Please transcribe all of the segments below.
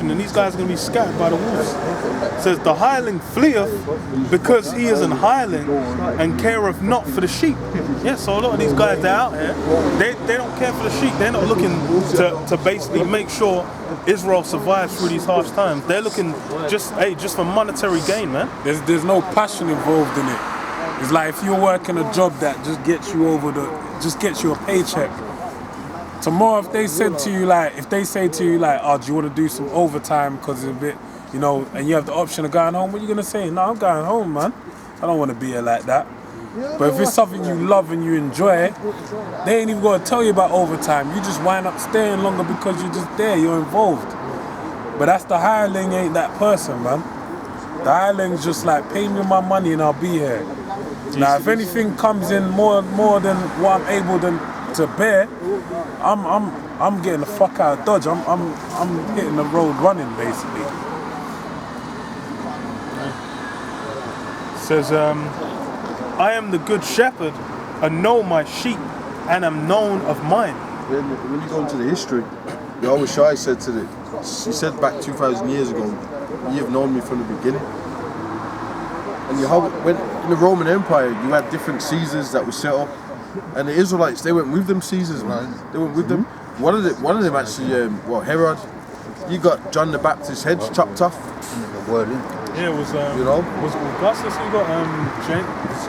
destruction, and these guys are going to be scattered by the wolves. It says, the hireling fleeth because he is an hireling and careth not for the sheep. Yeah, so a lot of these guys, they're out here, they don't care for the sheep. They're not looking to basically make sure Israel survives through these harsh times. They're looking just for monetary gain, man. There's no passion involved in it. It's like if you're working a job that just gets you a paycheck. Tomorrow, if they say to you like, oh, do you want to do some overtime because it's a bit, and you have the option of going home, what are you gonna say? No, I'm going home, man. I don't want to be here like that. But if it's something you love and you enjoy, they ain't even gonna tell you about overtime. You just wind up staying longer because you're just there, you're involved. But that's the hireling, ain't that person, man. The hireling's just like, pay me my money and I'll be here. Now, if anything comes in more than what I'm able to bear, I'm getting the fuck out of Dodge. I'm hitting the road running, basically. It says, I am the good shepherd, and know my sheep, and am known of mine. When you go into the history, Yahweh Shai said he said back 2,000 years ago, you've known me from the beginning. And when in the Roman Empire, you had different Caesars that were set up, and the Israelites, they went with them Caesars, man. They went with them. One of them actually, Herod, you got John the Baptist's head chopped off. Yeah, it was, was Augustus who got James?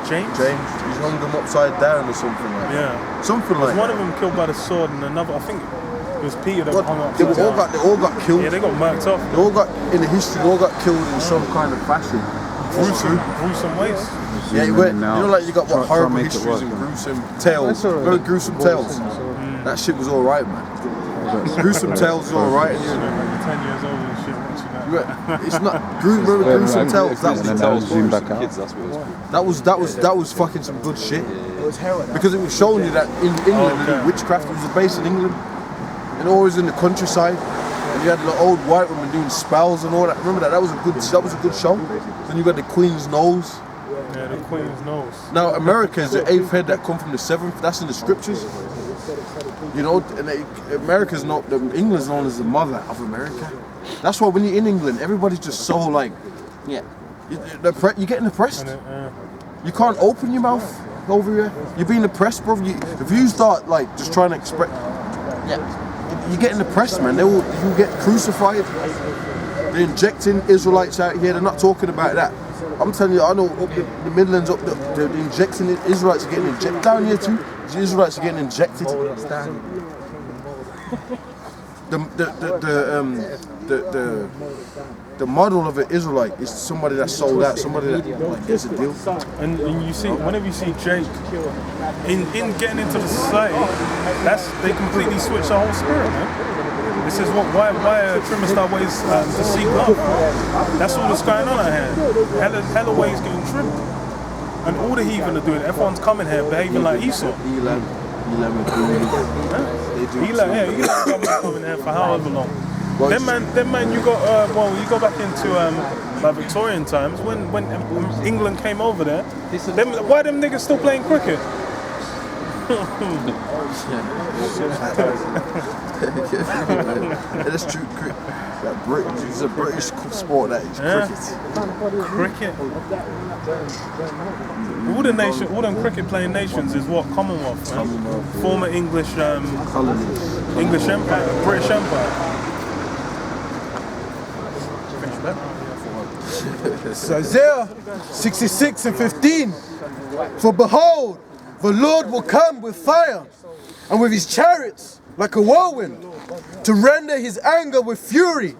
James, he hung them upside down or something like that. Yeah. Something like one that. of them killed by the sword, and another, I think it was Peter that hung up. They all got killed. Yeah, they got marked off. They all got, in the history, they all got killed in some kind of fashion. Gruesome ways. Yeah, like you got what horrible histories and gruesome tales. Very gruesome tales. That shit was alright, man. Gruesome tales was alright. 10 years old and shit watching that. It's not gruesome tales. That was fucking some good shit. Because it was showing you that in England, witchcraft was based in England, and always in the countryside. And you had the old white women doing spells and all that. Remember that? That was a good show. Then you got the Queen's nose. Yeah, the Queen's nose. Now America is the 8th head that come from the 7th. That's in the scriptures. America's not. England's known as the mother of America. That's why when you're in England, everybody's just so like, you're getting depressed. You can't open your mouth over here. You're being depressed, bro. If you start like just trying to express, you're getting depressed, man. You get crucified. They're injecting Israelites out here. They're not talking about that. I'm telling you, I know up the Midlands, they're injecting it. Israelites are getting injected down here too. The Israelites are getting injected. The model of an Israelite is somebody that's sold out, somebody that gets a deal. And you see, whenever you see Jake in getting into the society, they completely switch the whole spirit, man. This is why trimmest our ways to seek love. That's all that's going on out here. Hella ways getting trimmed. And all the heathen are doing it. Everyone's coming here behaving like Esau. Elam coming here for however long. Then man, you got you go back into like Victorian times when England came over there. Why them niggas still playing cricket? That's true. It's a British sport, that is cricket. All them cricket playing nations is what? Commonwealth, man. Former English colonies. English Empire, British Empire. So Isaiah 66 and 15. For behold, the Lord will come with fire, and with his chariots like a whirlwind, to render his anger with fury,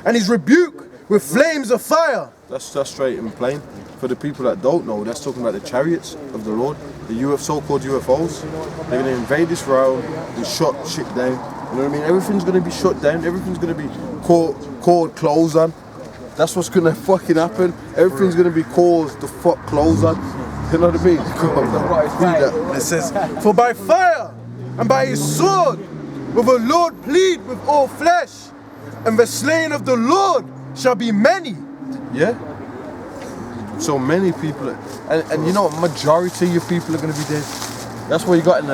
and his rebuke with flames of fire. That's straight and plain. For the people that don't know, that's talking about the chariots of the Lord, the so-called UFOs. They're going to invade this realm and shut shit down. You know what I mean? Everything's going to be shut down. Everything's going to be closed on. That's what's going to fucking happen. Everything's going to be caused to fuck close on. You know what I mean? It says, for by fire and by his sword will the Lord plead with all flesh, and the slain of the Lord shall be many. Yeah. So many people, and you know, a majority of your people are going to be dead. That's why you got an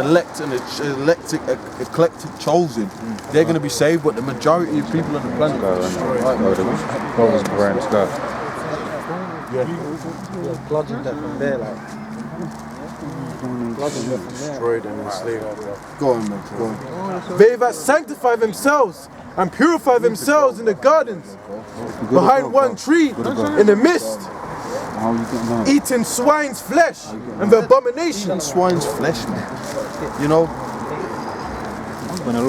eclectic chosen. They're going to be saved, but the majority of people on the planet are destroyed. Bludgeoned them from there, like. Destroyed and enslaved. Go on, man. Go on. They that sanctify themselves and purify themselves in the gardens, behind one tree, in the mist, eating swine's flesh and the abomination. Eating swine's flesh, man. You know,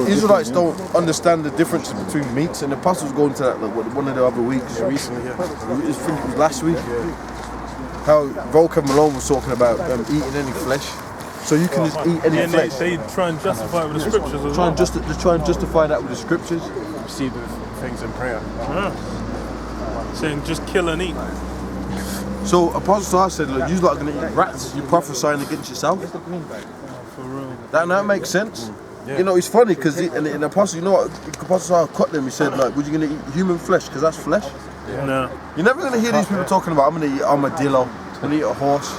Israelites don't understand the difference between meats, and the apostles go into that like one of the other weeks recently. I think it was last week. How Volker Malone was talking about eating any flesh. So you can just eat any flesh. They try and justify it with the scriptures as well. Try and justify that with the scriptures. See the things in prayer. Saying just kill and eat. So Apostle Star said, look, you're not going to eat rats. You're prophesying against yourself. For real. That makes sense. Yeah. You know, it's funny because in Apostle, you know what? Apostle Star cut them. He said, like, would you going to eat human flesh? Because that's flesh. Yeah. No. You're never going to hear these people talking about, I'm going to eat armadillo, I'm going to eat a horse.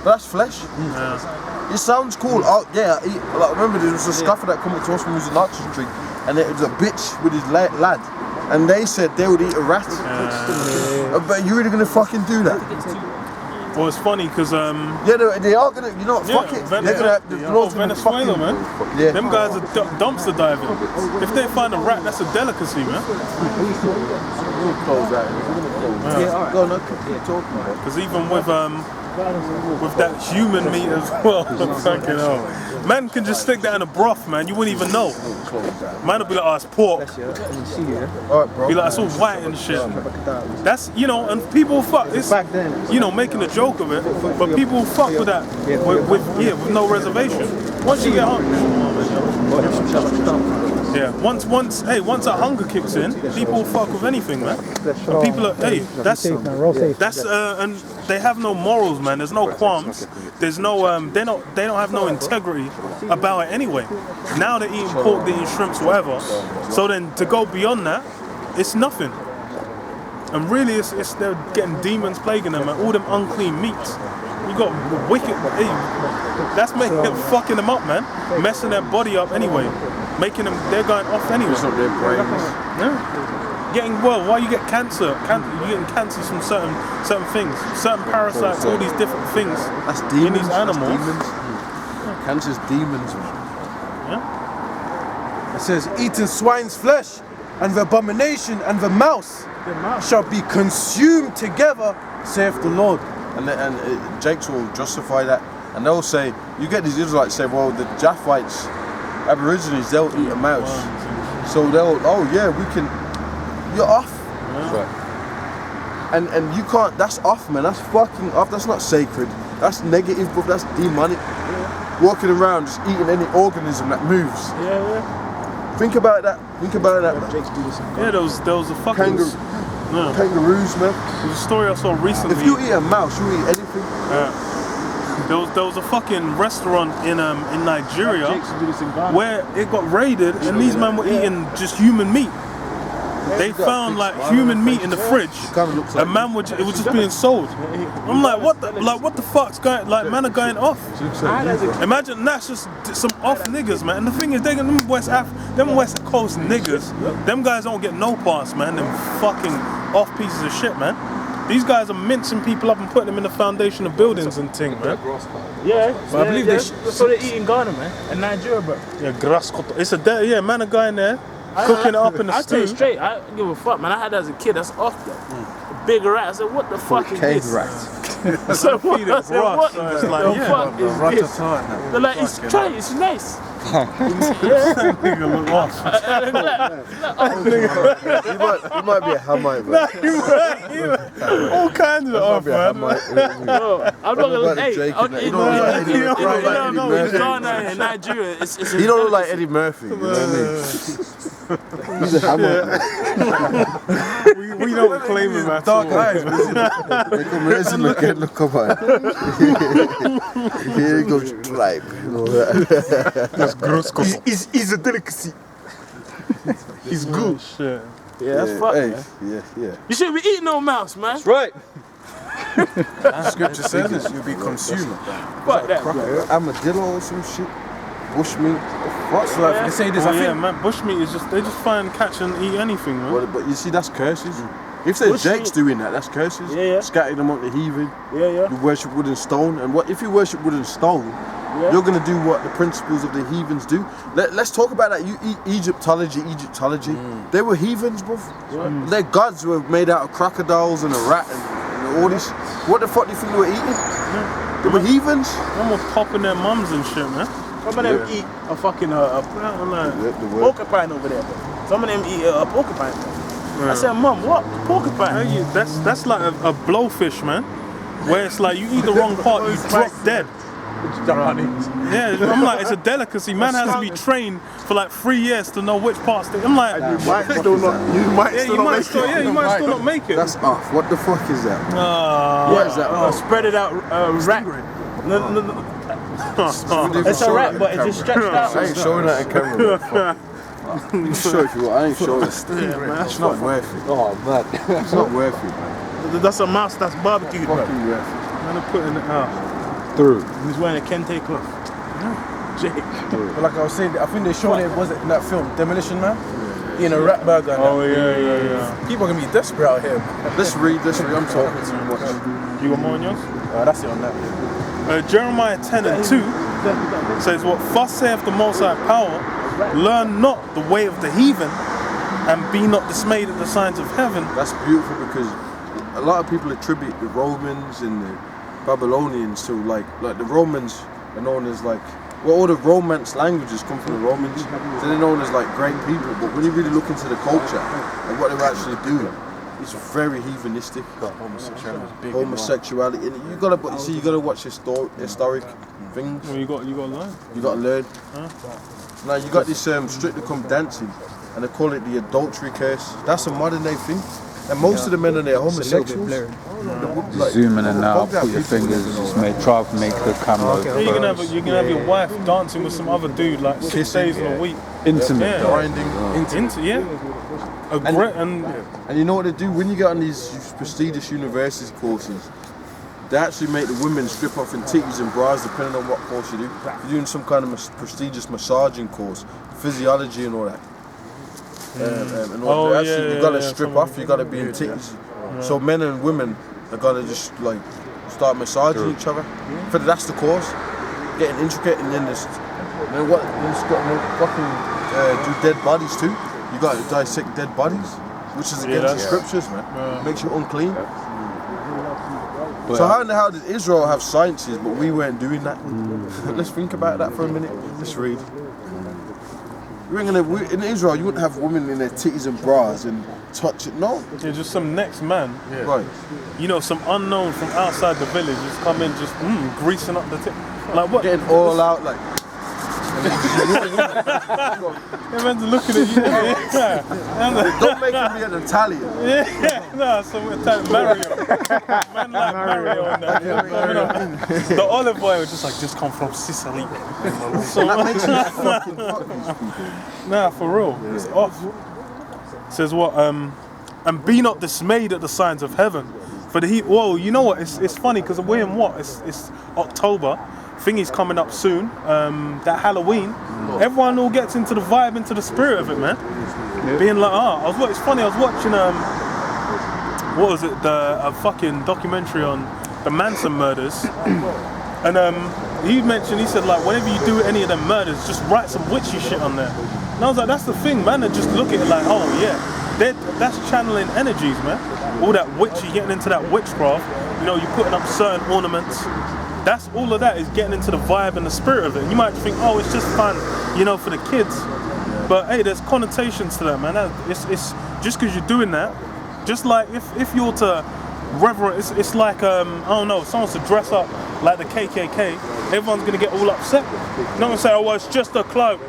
But that's flesh. Yeah. It sounds cool. Oh, yeah, like, remember there was a scaffer that came to us when we was in Oxford, and it was a bitch with his lad, and they said they would eat a rat. But you really gonna fucking do that? Well, it's funny because yeah, they are gonna. You know what? Fuck it. They're gonna. Venezuela, man. Yeah. Them guys are dumpster diving. If they find a rat, that's a delicacy, man. Close that. Yeah. Go on, keep talking, man. Because even with that human meat as well, fucking hell. Man can just stick that in a broth, man. You wouldn't even know. Man would be like, oh, it's pork. Alright, bro. Be like, it's all white and shit. That's, you know, and people fuck. It's, you know, making a joke of it, but people fuck with that with no reservation. Once you get hungry. Yeah, once a hunger kicks in, people fuck with anything, man. And people are, hey, that's and they have no morals, man. There's no qualms. There's no, they don't have no integrity about it anyway. Now they're eating pork, they're eating shrimps, whatever. So then to go beyond that, it's nothing. And really, it's they're getting demons plaguing them, and all them unclean meats. You got wicked, hey, that's making fucking them up, man. Messing their body up anyway. Making them, they're going off anyway. It's not their brains. Yeah. Getting, well, why you get cancer? You're getting cancers from certain things, certain parasites, all these different things. That's demons. In these animals. Cancer's demons, man. Yeah. It says, eating swine's flesh and the abomination and the mouse shall be consumed together, saith the Lord. And Jakes will justify that, and they'll say, you get these Israelites say, well, the Japhites, Aborigines, they'll eat a mouse. So they'll, oh yeah, we can, you're off. Yeah. And you can't, that's off, man, that's fucking off, that's not sacred. That's negative, but that's demonic. Yeah. Walking around just eating any organism that moves. Yeah. Think about that, man. Yeah, there was a fucking... Kangaroos, man. There's a story I saw recently. If you eat a mouse, you eat anything. Yeah. There was a fucking restaurant in Nigeria where it got raided and these men were eating just human meat. They found like human meat in the fridge, and man it was just being sold. I'm like, what the fuck's going? Like, man are going off. Imagine that's just some off niggas, man. And the thing is, them West Coast niggas, them guys don't get no pass, man. Them fucking off pieces of shit, man. These guys are mincing people up and putting them in the foundation of buildings and thing, man. Yeah, but I believe that's what they eat in Ghana, man, and Nigeria, bro. Yeah, grass. It's man are going there. Cooking it up in the stew. I tell you straight, I don't give a fuck, man. I had that as a kid. That's off there. Big rat. I said, what the fuck is this? Rat. I said, what the fuck is this? They're like, it's try it, it's nice. Nigga look off. You might be a Hamite, man. All kinds of off, man. I'm not gonna hey, you don't look like Eddie Ghana and Nigeria, it's you don't look like Eddie Murphy, you know what I mean? He's a Hamite. We don't claim him at all. Dark eyes, man. Look up at here he goes, tribe. That's gross. He's a delicacy. He's good. Shit. Yeah, that's fucked, man. Yeah. You shouldn't be eating no mouse, man. That's right. Scripture says this, you'll be consumed. Fuck that, bro. Armadillo or some shit. Bushmeat. What's Like, they say this, I yeah, think. man, bushmeat is just, they just find, catch and eat anything, man. But you see, that's curses. If there's Jake's doing that, that's curses. Yeah. Scattering among the heathen. Yeah. You worship wood and stone. And what if you worship wood and stone, you're going to do what the principles of the heathens do. Let's talk about that. You eat Egyptology. They were heathens, bro. Their gods were made out of crocodiles and a rat and all this. What the fuck do you think they were eating? They were heathens. Them were popping their mums and shit, man. Some of them eat a fucking porcupine over there. Some of them eat a porcupine. I said, Mum, what? Porcupine? Hey, that's like a blowfish, man. Where it's like you eat the wrong part, you drop dead. Yeah, I'm like, it's a delicacy. Man has to be trained for like 3 years to know which parts. I'm like, You might still not make it. That's off. What the fuck is that? What is that? Spread it out, rat. No. It's a rat, but it's just stretched out. I ain't showing that in camera. You can show if you want. I ain't showing it. It's not worth it. Oh, man. It's not worth it, man. That's a mouse that's barbecued, bro. Fucking worth it. Man, I'm putting it out. Through. He's wearing a kente cloth. Jake. But like I was saying, I think they showed it, was it in that film, Demolition Man? Eating a rat burger. And Oh yeah. people are gonna be desperate out here. Let's read. I'm talking too much. You got more on yours? That's it on that. Jeremiah 10 and 2 says, "What thus saith the Most High Power, learn not the way of the heathen, and be not dismayed at the signs of heaven." That's beautiful because a lot of people attribute the Romans and the Babylonians to like the Romans are known as like, well, all the Romance languages come from the Romans, so they're known as like great people. But when you really look into the culture and what they were actually doing, it's very heathenistic. Homosexuality, and you gotta watch historic things. Well, you got to learn. You gotta learn. Now you got this Strictly Come Dancing, and they call it the adultery curse. That's a modern day thing, and most of the men are there homosexuals. Zoom in and out, put your fingers, just try to make the camera. Yeah, you can have your wife dancing with some other dude like 6 days in a week. Intimate. Yeah. And you know what they do when you get on these prestigious university courses? They actually make the women strip off in titties and bras depending on what course you do. If you're doing some kind of prestigious massaging course, physiology and all that. You gotta strip off, you gotta be in titties. So men and women are gonna just like start massaging each other. But that's the course. Getting intricate and then do dead bodies too. You gotta dissect dead bodies, which is against the scriptures, man. Makes you unclean. So how in the hell did Israel have sciences but we weren't doing that? Let's think about that for a minute. Let's read. In Israel, you wouldn't have women in their titties and bras and touch it. No. Yeah, just some next man. Yeah. Right. You know, some unknown from outside the village just come in, just greasing up the tip. Like what? Getting all out like. Everyone's looking at you. Don't make him be an Italian. No, some Italian Mario. Man like Mario and that. The olive oil just come from Sicily. So, nah, for real, it's off. It says what? And be not dismayed at the signs of heaven, for the heat. Whoa, you know what? It's funny because we're in what? It's October. Thingy's coming up soon. That Halloween, everyone all gets into the vibe, into the spirit of it, man. Being like, it's funny. I was watching what was it? A fucking documentary on the Manson murders, and he said like whenever you do any of them murders, just write some witchy shit on there. And I was like, that's the thing, man. And just look at it like, oh yeah, that's channeling energies, man. All that witchy, getting into that witchcraft. You know, you're putting up certain ornaments. That's all of that is getting into the vibe and the spirit of it. And you might think, oh, it's just fun, you know, for the kids. But hey, there's connotations to that, man. It's just because you're doing that. Just like if you're to reverence, it's like I don't know, if someone's to dress up like the KKK, everyone's gonna get all upset. You're not gonna say, oh, well, it's just a cloak.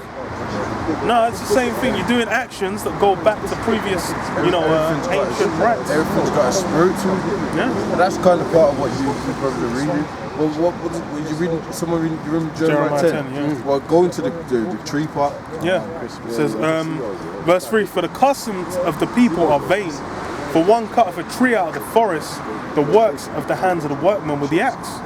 No, it's the same thing. You're doing actions that go back to previous, you know, ancient rites. Everything's got a spirit to it. Yeah. That's kind of part of what you're probably reading. Well, what you reading? Someone reading? You remember Jeremiah 10? Yeah. Well, go into the tree part. Yeah. It says, verse 3: For the customs of the people are vain, For one cut of a tree out of the forest, the works of the hands of the workmen with the axe.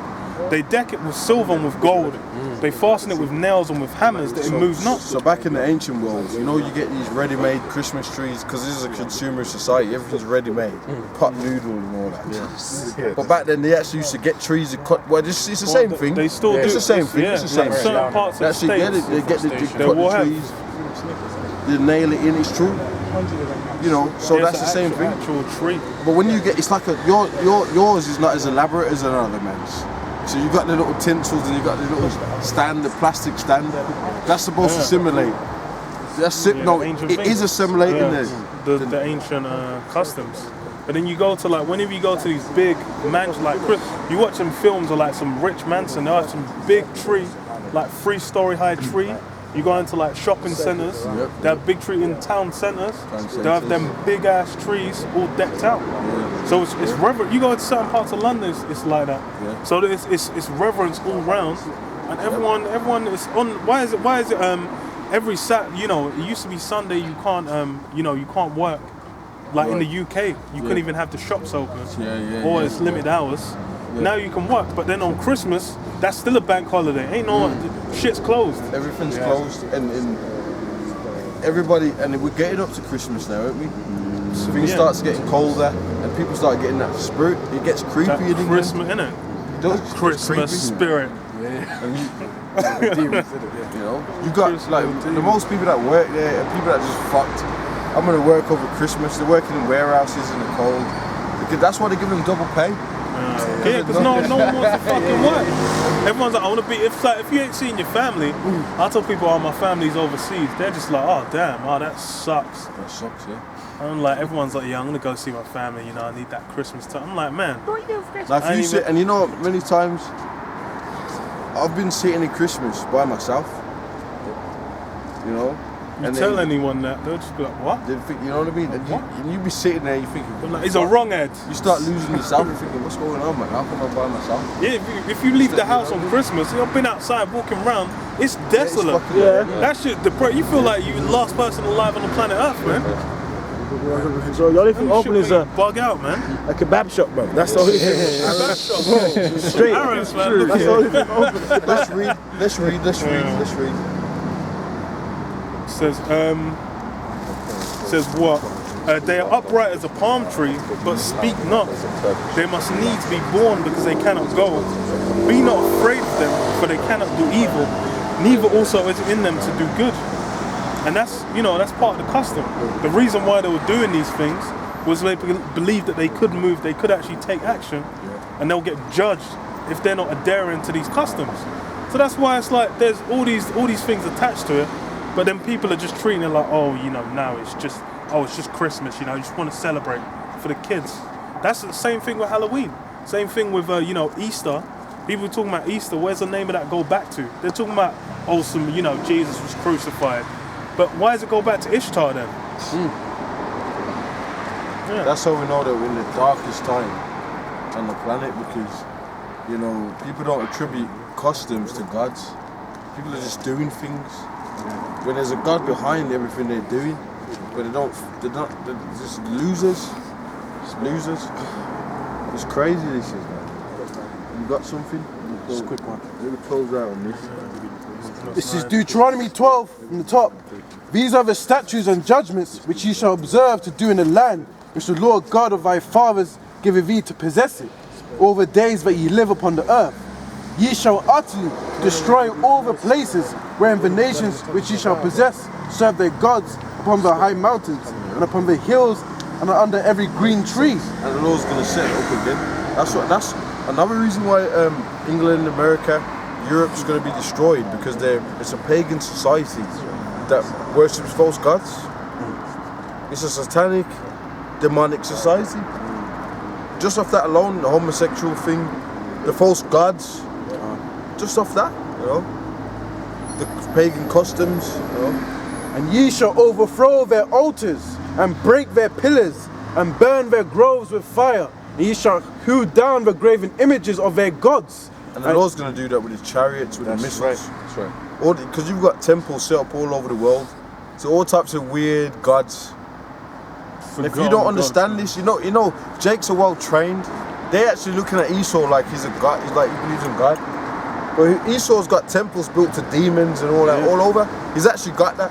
They deck it with silver and with gold. They fasten it with nails and with hammers that it moves not. So back in the ancient world, you know, you get these ready-made Christmas trees because this is a consumer society. Everything's ready-made, pot noodle and all that. But back then, they actually used to get trees and cut. Well, it's the same thing. They still do. It's the same thing. Yeah, it's the same like thing. certain parts of Actually, states. they cut the trees. They nail it in. It's true. You know, so that's the same thing. Actual tree. But when you get, it's like yours is not as elaborate as another man's. So you got the little tinsels and you got the little stand, the plastic stand. That's supposed to simulate. That's it. No, it is assimilating the ancient customs. But then you go to like, whenever you go to these big mansions, like you watch some films of like some rich mansion, they have some big tree, like 3-story high tree. You go into like shopping centres, they have big tree in town centres, they have them big ass trees all decked out. So it's reverent. You go into certain parts of London, it's like that. So it's reverence all round, and everyone is on. Why is it every you know, it used to be Sunday you can't you can't work. Like in the UK, you couldn't even have the shops open, or it's limited hours. Now you can work, but then on Christmas, that's still a bank holiday. Ain't no shit's closed. Everything's closed, and everybody, and we're getting up to Christmas now, aren't we? Things starts getting colder, and people start getting that spirit. It gets creepy in England. Christmas, innit? Christmas spirit. And you know, you got like the most people that work there, and people that just fucked. I'm gonna work over Christmas. They're working in warehouses in the cold because that's why they give them double pay. Yeah, because no one wants to fucking work. Everyone's like, I want to be. If you ain't seeing your family, I tell people, oh, my family's overseas. They're just like, oh damn, oh that sucks. That sucks, yeah. I'm like, everyone's like, yeah, I'm gonna go see my family. You know, I need that Christmas time. I'm like, man. What are you doing for Christmas? Like, if you sit, and you know, many times I've been sitting in Christmas by myself. You know. You and tell anyone that, they'll just be like, what? They think, you know what I mean? And you be sitting there, you think, like, he's a wrong head. You start losing yourself and thinking, what's going on, man? How come I'm by myself? Yeah, if you leave the house on Christmas, you've been outside walking around, it's desolate. That shit, you feel like you're the last person alive on the planet Earth, man. So the only thing open is a bug out, man. A kebab shop, bro. That's the only thing. Kebab shop, bro. Straight. Arabs, man. That's the only thing open. Let's read. Says what? They are upright as a palm tree, but speak not. They must needs be born because they cannot go. Be not afraid of them, for they cannot do evil. Neither also is it in them to do good. And that's part of the custom. The reason why they were doing these things was they believed that they could move, they could actually take action, and they'll get judged if they're not adhering to these customs. So that's why it's like there's all these things attached to it. But then people are just treating it like, oh, you know, now it's just Christmas, you know, you just want to celebrate for the kids. That's the same thing with Halloween. Same thing with, Easter. People talking about Easter, where's the name of that go back to? They're talking about, Jesus was crucified. But why does it go back to Ishtar then? Yeah. That's how we know that we're in the darkest time on the planet because, you know, people don't attribute customs to gods. People are just doing things. When there's a God behind everything they're doing, but they're just losers. Just losers. It's crazy this is, man. You got something? Just a quick one. Let me close out on this. This is Deuteronomy 12 from the top. These are the statutes and judgments which ye shall observe to do in the land which the Lord God of thy fathers giveth thee to possess it, all the days that ye live upon the earth. Ye shall utterly destroy all the places wherein the nations which ye shall possess serve their gods upon the high mountains and upon the hills and under every green tree. And the Lord's going to set it up again. That's another reason why England, America, Europe's going to be destroyed because it's a pagan society that worships false gods. It's a satanic, demonic society. Just off that alone, the homosexual thing, the false gods. Just off that, you know, the pagan customs, you know. And ye shall overthrow their altars, and break their pillars, and burn their groves with fire. And ye shall hew down the graven images of their gods. And the Lord's going to do that with his chariots, with the missiles. That's right. Because you've got temples set up all over the world. So all types of weird gods. If you don't understand this, you know, Jake's are well trained. They're actually looking at Esau like he's a god. He's like he believes in God. But Esau's got temples built to demons and all that all over. He's actually got that.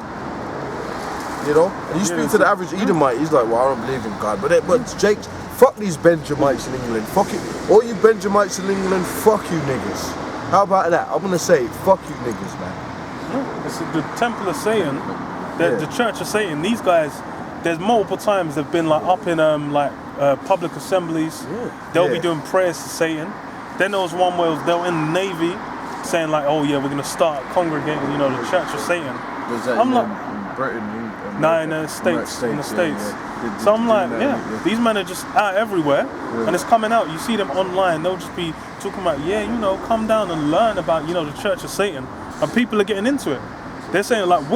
You know, and you speak to the average Edomite, he's like, well, I don't believe in God. But Jake, fuck these Benjamites in England. Fuck it. All you Benjamites in England, fuck you niggas. How about that? I'm gonna say, fuck you niggas, man. It's the Temple of Satan, the Church of Satan. These guys, there's multiple times they've been like up in public assemblies. They'll be doing prayers to Satan. Then there was one where they were in the Navy saying like, oh yeah, we're gonna start congregating, you know, the Church of Satan. Was that in Britain? No, in the States. So I'm like, these men are just out everywhere, and it's coming out. You see them online, they'll just be talking about, you know, come down and learn about, you know, the Church of Satan, and people are getting into it. They're saying like,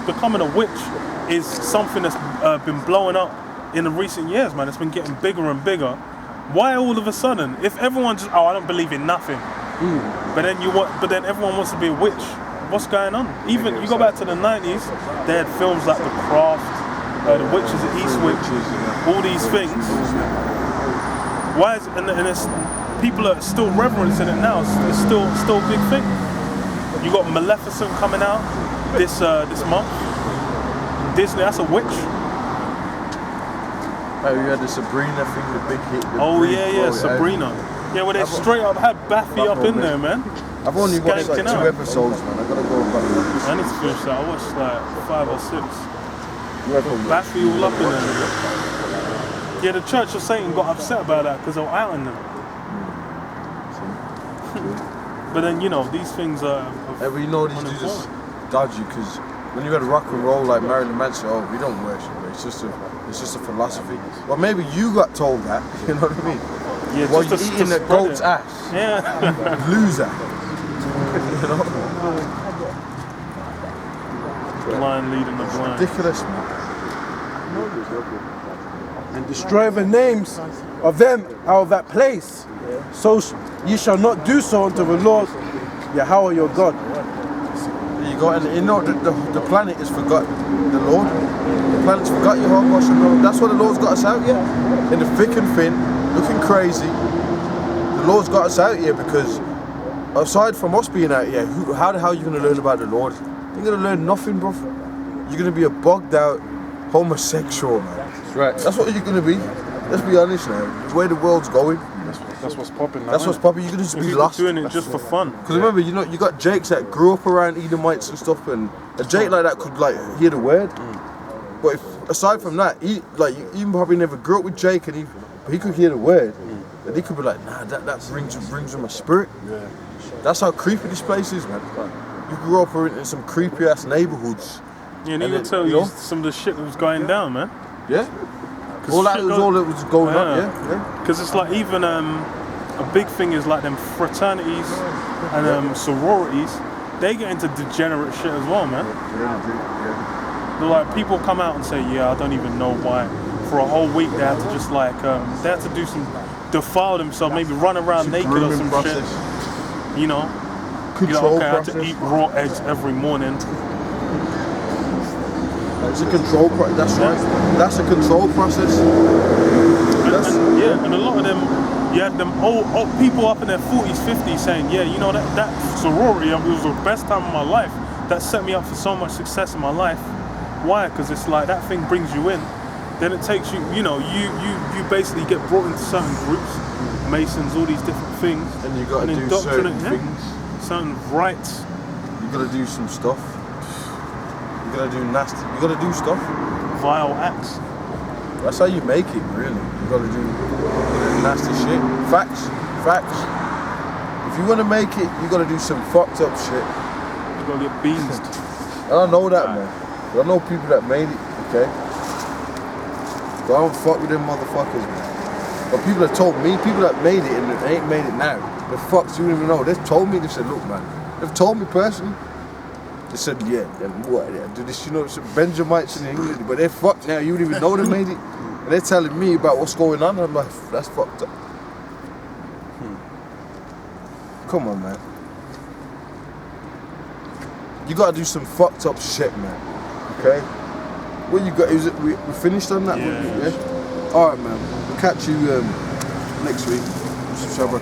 becoming a witch is something that's been blowing up in the recent years, man. It's been getting bigger and bigger. Why all of a sudden, if everyone just, I don't believe in nothing, but then everyone wants to be a witch. What's going on? Even you go back to the 90s, they had films like The Craft, The Witches of Eastwick, all these things. Why is and it's people are still reverencing it now? It's still a big thing. You got Maleficent coming out this month. Disney, that's a witch. Oh, you had the Sabrina thing, the big hit. Sabrina. Yeah, where they straight up had Baffy up in there, man. I've only watched like 2 episodes, man. I gotta go back. I need to finish that. I watched like 5 or 6. Baffy all up in there. Yeah, the Church of Satan got upset about that because they were outing them. But then, you know, these things are. But you know, these dudes just dodgy because when you got rock and roll like Marilyn Manson, we don't worship it. It's just a philosophy. Well, maybe you got told that. You know what I mean? Yeah, while you're eating the goat's ass. Yeah. Loser. You know? Blind leading the blind. Ridiculous, man. And destroy the names of them out of that place. So ye shall not do so unto the Lord Yahweh your God. There you go, and you know the planet is forgot the Lord. The planet's forgot Yahweh. That's why the Lord's got us out here. In the thick and thin, looking crazy. The Lord's got us out here because aside from us being out here, how the hell are you going to learn about the Lord? You're going to learn nothing, bro. You're going to be a bugged out homosexual, man. That's right. That's what you're going to be. Let's be honest now. The way the world's going. That's what's popping now. That's what's popping. You're going to just be lost. Doing it just for fun. Because remember, you know, you got Jakes that grew up around Edomites and stuff, and a Jake like that could like hear the word. But if, aside from that, he probably never grew up with Jake, and he could hear the word, and he could be like, nah, that brings him a spirit. Yeah. That's how creepy this place is, man. You grew up in some creepy ass neighborhoods. Yeah, and he will tell you some of the shit that was going down, man. Yeah. All that was going on. Yeah. Because it's like even a big thing is like them fraternities and sororities. They get into degenerate shit as well, man. They're like people come out and say, yeah, I don't even know why. For a whole week they had to just like they had to do some defile themselves, maybe run around naked or some shit. You know, Control I had process. to eat raw eggs every morning. It's a control process. That's right. That's a control process. And a lot of them, you had them old people up in their 40s, 50s saying, yeah, you know, that sorority, it was the best time of my life. That set me up for so much success in my life. Why? Because it's like that thing brings you in. Then it takes you, you know, you basically get brought into certain groups, Masons, all these different things. And you got to do certain things. Certain rites. You got to do some stuff. You got to do nasty. You got to do stuff. Vile acts. That's how you make it, really. You got to do nasty shit. Facts. If you want to make it, you got to do some fucked up shit. You got to get beansed. I don't know that, man. I know people that made it, okay? But I don't fuck with them motherfuckers, man. But people have told me, people that made it and they ain't made it now, the fucks, you don't even know. They've told me, they said, look, man. They've told me personally. They said, yeah, what? Yeah, do this, you know, some Benjamites in England, but they're fucked now. You don't even know they made it. And they're telling me about what's going on. And I'm like, that's fucked up. Come on, man. You gotta do some fucked up shit, man. Okay? What you got? Is it we finished on that? Yeah. All right, man. We'll catch you next week. Shabbat